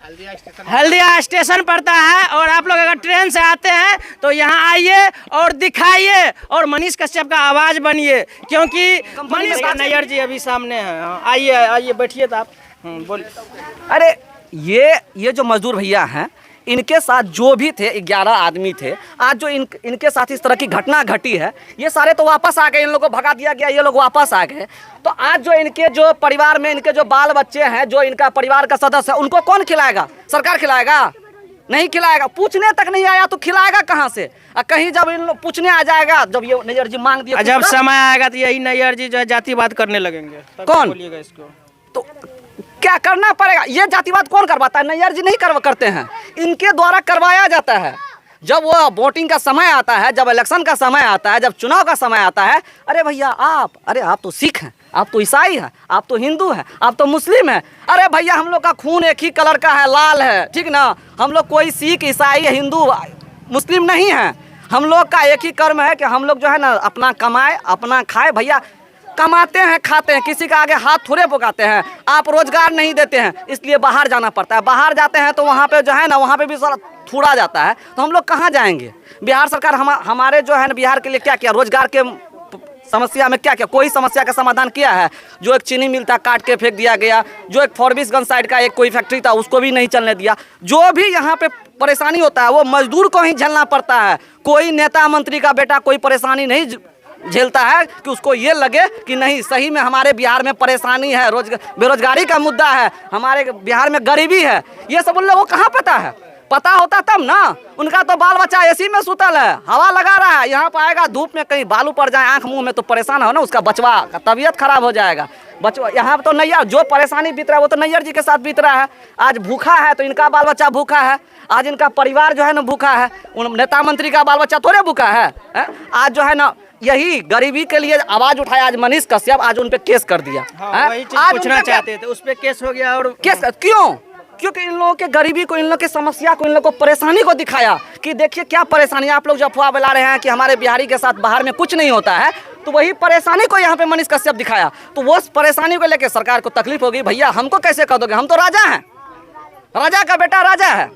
Haldia station पड़ता है। और आप लोग अगर ट्रेन से आते हैं तो यहाँ आइए और दिखाइए और मनीष कश्यप का आवाज बनिए, क्योंकि मनीष नैयर जी अभी सामने हैं। आइए आइए बैठिए तो आप बोलिए। अरे ये जो मजदूर भैया हैं, इनके साथ जो भी थे 11 आदमी थे, आज जो इनके साथ इस तरह की घटना घटी है, ये सारे तो वापस आ गए, इन लोगों को भगा दिया गया, ये लोग वापस आ गए। तो आज जो इनके जो परिवार में इनके जो बाल बच्चे हैं, जो इनका परिवार का सदस्य है, उनको कौन खिलाएगा? सरकार खिलाएगा? नहीं खिलाएगा। पूछने तक नहीं आया तो खिलाएगा कहाँ से? कहीं जब इन लोग पूछने आ जाएगा, जब ये नैयर जी मांग दिया, जब समय आएगा तो यही नैयर जी जो है जातिवाद करने लगेंगे। कौन बोलिएगा इसको? तो क्या करना पड़ेगा? ये जातिवाद कौन करवाता है? नैयर जी नहीं करते हैं, इनके द्वारा करवाया जाता है। जब वो वोटिंग का समय आता है, जब इलेक्शन का समय आता है, जब चुनाव का समय आता है, अरे भैया आप तो सिख हैं, आप तो ईसाई हैं, आप तो हिंदू हैं, आप तो मुस्लिम हैं। अरे भैया हम लोग का खून एक ही कलर का है, लाल है, ठीक ना? हम लोग कोई सिख ईसाई हिंदू मुस्लिम नहीं है। हम लोग का एक ही कर्म है कि हम लोग जो है ना अपना कमाए अपना खाए। भैया कमाते हैं खाते हैं, किसी का आगे हाथ थोड़े पकाते हैं। आप रोजगार नहीं देते हैं, इसलिए बाहर जाना पड़ता है। बाहर जाते हैं तो वहाँ पे जो है ना, वहाँ पे भी सारा थूड़ा जाता है, तो हम लोग कहाँ जाएंगे? बिहार सरकार हमारे जो है ना बिहार के लिए क्या किया? रोजगार के समस्या में क्या किया? कोई समस्या का समाधान किया है? जो एक चीनी मिल था काट के फेंक दिया गया, जो एक फॉरबिसगंज साइड का एक कोई फैक्ट्री था उसको भी नहीं चलने दिया। जो भी यहाँ पे परेशानी होता है वो मजदूर को ही झेलना पड़ता है। कोई नेता मंत्री का बेटा कोई परेशानी नहीं झेलता है कि उसको ये लगे कि नहीं सही में हमारे बिहार में परेशानी है, बेरोजगारी का मुद्दा है, हमारे बिहार में गरीबी है। ये सब उन लोगों को कहाँ पता है? पता होता तब ना। उनका तो बाल बच्चा एसी में सुतल है, हवा लगा रहा है, यहाँ पर आएगा धूप में कहीं बालू पड़ जाए आंख मुंह में तो परेशान हो ना, उसका बचवा का तबीयत खराब हो जाएगा। बचवा यहाँ तो नैयर जो परेशानी बीत रहा है वो तो नैयर जी के साथ बीत रहा है। आज भूखा है तो इनका बाल बच्चा भूखा है, आज इनका परिवार जो है ना भूखा है। उन नेता मंत्री का बाल बच्चा थोड़े भूखा है? आज जो है ना यही गरीबी के लिए आवाज उठाया आज मनीष कश्यप, आज उन पे केस कर दिया। वही चीज पूछना चाहते थे, उस पे केस हो गया। और केस क्यों? क्योंकि इन लोगों के गरीबी को, इन लोगों की समस्या को, इन लोगों को परेशानी को दिखाया कि देखिए क्या परेशानी। आप लोग जो अफवाह फैला रहे हैं कि हमारे बिहारी के साथ बाहर में कुछ नहीं होता है, तो वही परेशानी को यहाँ पे मनीष कश्यप दिखाया। तो वो परेशानी को लेकर सरकार को तकलीफ होगी। भैया हमको कैसे कह दोगे? हम तो राजा हैं, राजा का बेटा राजा है,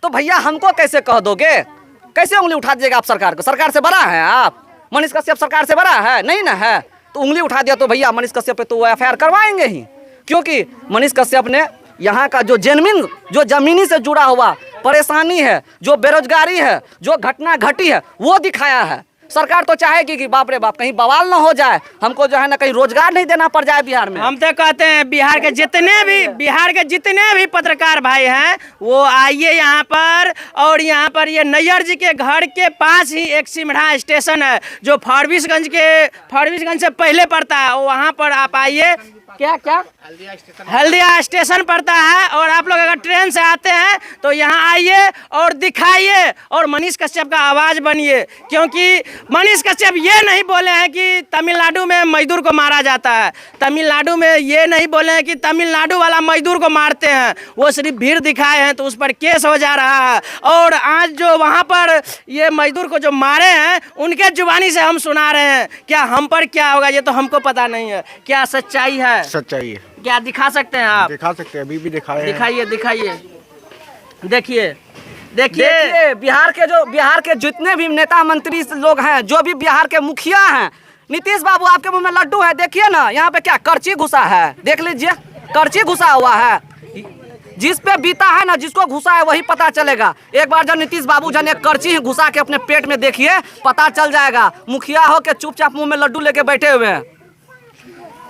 तो भैया हमको कैसे कह दोगे? कैसे उंगली उठा दीजिएगा आप सरकार को? सरकार से बड़ा है आप? मनीष कश्यप सरकार से बड़ा है? नहीं ना है। तो उंगली उठा दिया तो भैया मनीष कश्यप पे तो एफआईआर करवाएंगे ही, क्योंकि मनीष कश्यप ने यहाँ का जो जमीनी से जुड़ा हुआ परेशानी है, जो बेरोजगारी है, जो घटना घटी है, वो दिखाया है। सरकार तो चाहेगी कि बाप रे बाप कहीं बवाल ना हो जाए, हमको जो है ना कहीं रोजगार नहीं देना पड़ जाए बिहार में। हम तो कहते हैं बिहार के जितने भी पत्रकार भाई हैं वो आइए यहाँ पर। और यहाँ पर ये नैयर जी के घर के पास ही एक सिमरा स्टेशन है जो फॉरबिसगंज से पहले पड़ता है, वहाँ पर आप आइए। क्या हल्दिया स्टेशन पड़ता है। और आप लोग अगर ट्रेन से आते हैं तो यहाँ आइए और दिखाइए और मनीष कश्यप का आवाज बनिए, क्योंकि मनीष कश्यप ये नहीं बोले हैं कि तमिलनाडु में मजदूर को मारा जाता है, तमिलनाडु में ये नहीं बोले हैं कि तमिलनाडु वाला मजदूर को मारते हैं। वो सिर्फ भीड़ दिखाए हैं तो उस पर केस हो जा रहा है। और आज जो वहाँ पर ये मजदूर को जो मारे हैं उनके जुबानी से हम सुना रहे हैं। क्या हम पर क्या होगा ये तो हमको पता नहीं है। क्या सच्चाई है? सच्चाई है। क्या दिखा सकते हैं आप? दिखा सकते हैं, अभी भी दिखाए। दिखाइए। देखिए बिहार के जितने भी नेता मंत्री लोग हैं, जो भी बिहार के मुखिया हैं, नीतीश बाबू आपके मुंह में लड्डू है, देखिए ना यहाँ पे क्या करची घुसा है, देख लीजिए करची घुसा हुआ है। जिस पे बीता है ना, जिसको घुसा है वही पता चलेगा। एक बार जब नीतीश बाबू जन एक करची घुसा के अपने पेट में देखिए, पता चल जाएगा। मुखिया हो के चुपचाप मुंह में लड्डू लेके बैठे हुए हैं।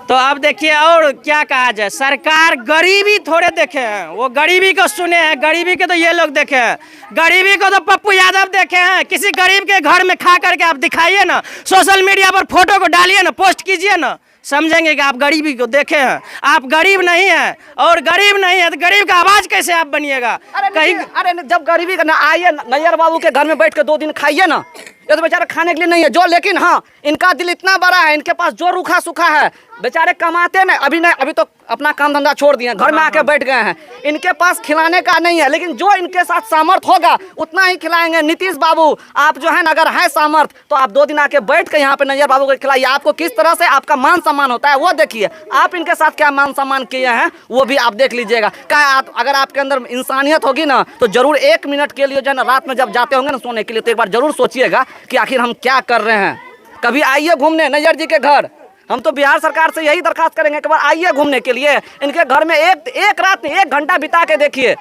तो अब देखिए और क्या कहा जाए, सरकार गरीबी थोड़े देखे हैं, वो गरीबी को सुने हैं। गरीबी के तो ये लोग देखे हैं, गरीबी को तो पप्पू यादव देखे हैं। किसी गरीब के घर में खा करके आप दिखाइए ना, सोशल मीडिया पर फोटो को डालिए ना, पोस्ट कीजिए ना, समझेंगे कि आप गरीबी को देखे हैं। आप गरीब नहीं हैं, और गरीब नहीं है तो गरीब का आवाज कैसे आप बनिएगा? अरे जब गरीबी का आइए नैयर बाबू के घर में बैठ के 2 दिन खाइए ना, ये तो बेचारे खाने के लिए नहीं है जो। लेकिन हाँ, इनका दिल इतना बड़ा है, इनके पास जो रूखा सूखा है, बेचारे कमाते नहीं। अभी तो अपना काम धंधा छोड़ दिए, घर में आके बैठ गए हैं। इनके पास खिलाने का नहीं है, लेकिन जो इनके साथ सामर्थ होगा उतना ही खिलाएंगे। नीतीश बाबू, आप जो है ना, अगर है सामर्थ तो आप 2 दिन आके बैठ के यहाँ पे नैयर बाबू को खिलाइए। आपको किस तरह से आपका मान सम्मान होता है वो देखिए। आप इनके साथ क्या मान सम्मान किए हैं वो भी आप देख लीजिएगा। क्या अगर आपके अंदर इंसानियत होगी ना तो जरूर 1 मिनट के लिए जो है ना, रात में जब जाते होंगे ना सोने के लिए, तो एक बार जरूर सोचिएगा कि आखिर हम क्या कर रहे हैं। कभी आइए घूमने नैयर जी के घर। हम तो बिहार सरकार से यही दरखास्त करेंगे कि बार आइए घूमने के लिए, इनके घर में एक रात में 1 घंटा बिता के देखिए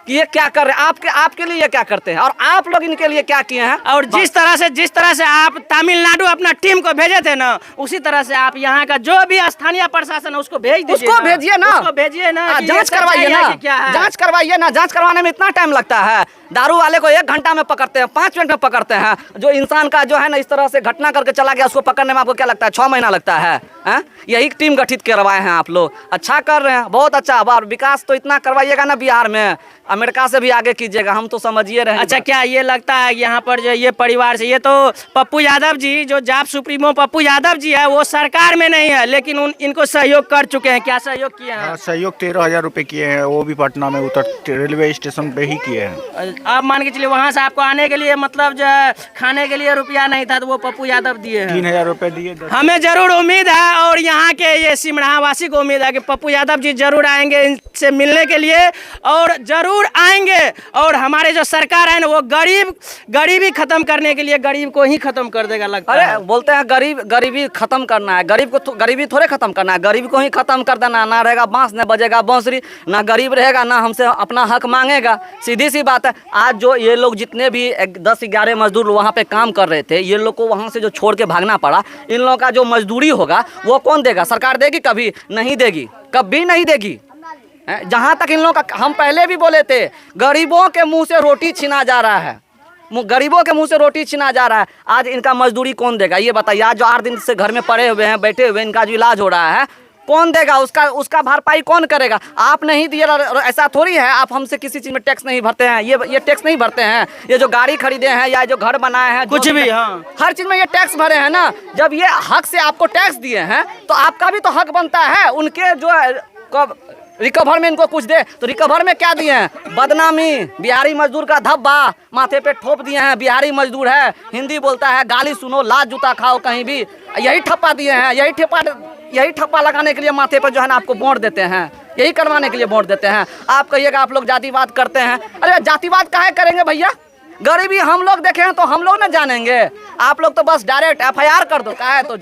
कि ये क्या कर रहे हैं। आपके लिए ये क्या करते हैं और आप लोग इनके लिए क्या किए हैं। और जिस तरह से आप तमिलनाडु अपना टीम को भेजे थे ना, उसी तरह से आप यहाँ का जो भी स्थानीय प्रशासन है उसको भेज दीजिए, उसको भेजिए ना, उसको भेजिए ना, जांच करवाइए ना, जांच करवाइए ना। जांच करवाने में इतना टाइम लगता है। दारू वाले को 1 घंटा में पकड़ते हैं, 5 मिनट में पकड़ते हैं। जो इंसान का जो है ना इस तरह से घटना करके चला गया, उसको पकड़ने में आपको क्या लगता है 6 महीना लगता है? यही टीम गठित करवाए हैं आप लोग। अच्छा कर रहे हैं, बहुत अच्छा। अब विकास तो इतना करवाइएगा ना बिहार में, अमेरिका से भी आगे कीजिएगा, हम तो समझिए रहे। अच्छा, क्या ये लगता है यहाँ पर जो ये परिवार से, ये तो पप्पू यादव जी, जो जाप सुप्रीमो पप्पू यादव जी है, वो सरकार में नहीं है लेकिन इनको सहयोग कर चुके हैं। क्या सहयोग किए हैं? सहयोग 13,000 रुपए किए हैं, वो भी पटना में रेलवे स्टेशन पे ही किए हैं। आप मान के चलिए वहाँ से आपको आने के लिए मतलब जो है खाने के लिए रुपया नहीं था, तो वो पप्पू यादव दिए हैं। 3,000 रुपए दिए। हमें जरूर उम्मीद है और यहाँ के ये सिमड़ा वासी को उम्मीद है कि पप्पू यादव जी जरूर आएंगे इनसे मिलने के लिए, और जरूर आएंगे। और हमारे जो सरकार है ना, वो गरीबी खत्म करने के लिए गरीब को ही खत्म कर देगा लगता है। अरे बोलते हैं गरीबी खत्म करना है, गरीबी थोड़े खत्म करना है, गरीब को ही खत्म कर देना। ना रहेगा बांस, ना बजेगा बांसुरी, ना गरीब रहेगा, ना हमसे अपना हक मांगेगा। सीधी सी बात है। आज जो ये लोग जितने भी 10-11 मजदूर वहाँ पे काम कर रहे थे, ये लोग को वहाँ से जो छोड़ के भागना पड़ा, इन लोगों का जो मजदूरी होगा वो कौन देगा? सरकार देगी? कभी नहीं देगी, कभी नहीं देगी। जहाँ तक इन लोगों का, हम पहले भी बोले थे, गरीबों के मुंह से रोटी छीना जा रहा है, गरीबों के मुंह से रोटी छीना जा रहा है। आज इनका मजदूरी कौन देगा ये बताइए? आज जो 8 दिन से घर में पड़े हुए हैं, बैठे हुए, इनका जो इलाज हो रहा है, कौन देगा? उसका भरपाई कौन करेगा? आप नहीं दिए, ऐसा थोड़ी है। आप हमसे किसी चीज़ में टैक्स नहीं भरते हैं, ये टैक्स नहीं भरते हैं। ये जो गाड़ी खरीदे हैं या जो घर बनाए हैं, कुछ भी, हाँ, हर चीज़ में ये टैक्स भरे हैं ना। जब ये हक से आपको टैक्स दिए हैं तो आपका भी तो हक बनता है उनके जो रिकवर में इनको कुछ दे। तो रिकवर में क्या दिए हैं? बदनामी, बिहारी मजदूर का धब्बा माथे पे ठोप दिए हैं। बिहारी मजदूर है, हिंदी बोलता है, गाली सुनो, लात जूता खाओ कहीं भी, यही ठप्पा दिए हैं। यही ठप्पा लगाने के लिए माथे पर जो है ना आपको वोट देते हैं, यही करवाने के लिए वोट देते हैं। आप कहिएगा आप लोग जातिवाद करते हैं। अरे जातिवाद काहे करेंगे भैया? गरीबी हम लोग देखे हैं तो हम लोग ना जानेंगे। आप लोग तो बस डायरेक्ट FIR कर दो। काहे तो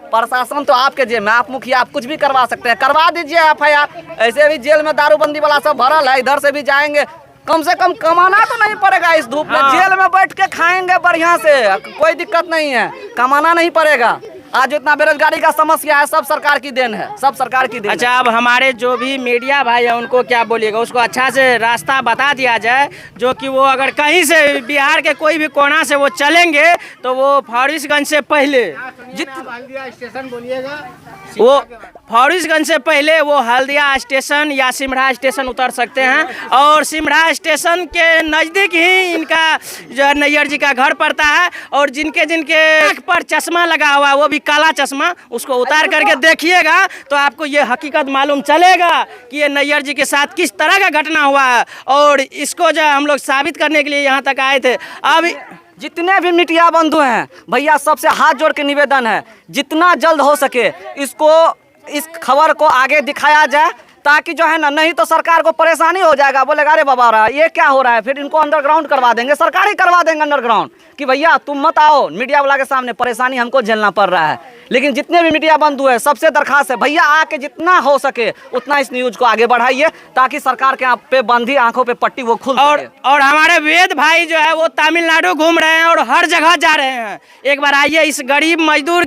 प्रशासन तो आपके जेब में, आप मुखिया, आप कुछ भी करवा सकते हैं, करवा दीजिए FIR। ऐसे भी जेल में दारूबंदी वाला सब भरल है, इधर से भी जाएंगे। कम से कम कमाना तो नहीं पड़ेगा इस धूप में। जेल में बैठ के खाएंगे बढ़िया से, कोई दिक्कत नहीं है, कमाना नहीं पड़ेगा। आज इतना बेरोजगारी का समस्या है, सब सरकार की देन है, सब सरकार की देन। अच्छा, अब हमारे जो भी मीडिया भाई है उनको क्या बोलिएगा? उसको अच्छा से रास्ता बता दिया जाए, जो कि वो अगर कहीं से बिहार के कोई भी कोना से वो चलेंगे तो वो फारबिसगंज से पहले स्टेशन बोलिएगा, वो फारबिसगंज से पहले वो हल्दिया स्टेशन या सिमड़ा स्टेशन उतर सकते हैं। और सिमड़ा स्टेशन के नज़दीक ही इनका जो नैयर जी का घर पड़ता है। और जिनके आँख पर चश्मा लगा हुआ है, वो भी काला चश्मा, उसको उतार करके देखिएगा तो आपको ये हकीकत मालूम चलेगा कि ये नैयर जी के साथ किस तरह का घटना हुआ है। और इसको जो हम लोग साबित करने के लिए यहाँ तक आए थे। अब जितने भी मीडिया बंधु हैं भैया, सबसे हाथ जोड़ के निवेदन है, जितना जल्द हो सके इस खबर को आगे दिखाया जाए, ताकि जो है ना, नहीं तो सरकार को परेशानी हो जाएगा। बोलेगा अरे बाबा ये क्या हो रहा है, फिर इनको अंडरग्राउंड करवा देंगे, सरकार ही करवा देंगे अंडरग्राउंड, कि भैया तुम मत आओ मीडिया वाला के सामने, परेशानी हमको झेलना पड़ रहा है। लेकिन जितने भी मीडिया बंधु है, सबसे दरखास्त है भैया, आके जितना हो सके उतना इस न्यूज को आगे बढ़ाइए, ताकि सरकार के आप पे बंधी आंखों पे पट्टी वो खुल सके। और हमारे वेद भाई जो है वो तमिलनाडु घूम रहे हैं और हर जगह जा रहे हैं। एक बार आइए, इस गरीब मजदूर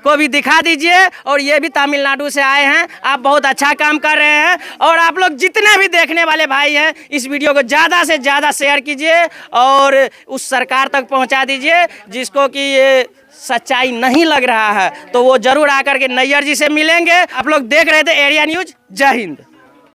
को भी दिखा दीजिए। और ये भी तमिलनाडु से आए हैं। आप बहुत अच्छा काम कर रहे हैं। और आप लोग जितने भी देखने वाले भाई हैं, इस वीडियो को ज़्यादा से ज़्यादा शेयर कीजिए और उस सरकार तक पहुंचा दीजिए जिसको कि ये सच्चाई नहीं लग रहा है, तो वो जरूर आकर के नैयर जी से मिलेंगे। आप लोग देख रहे थे एरिया न्यूज। जय हिंद।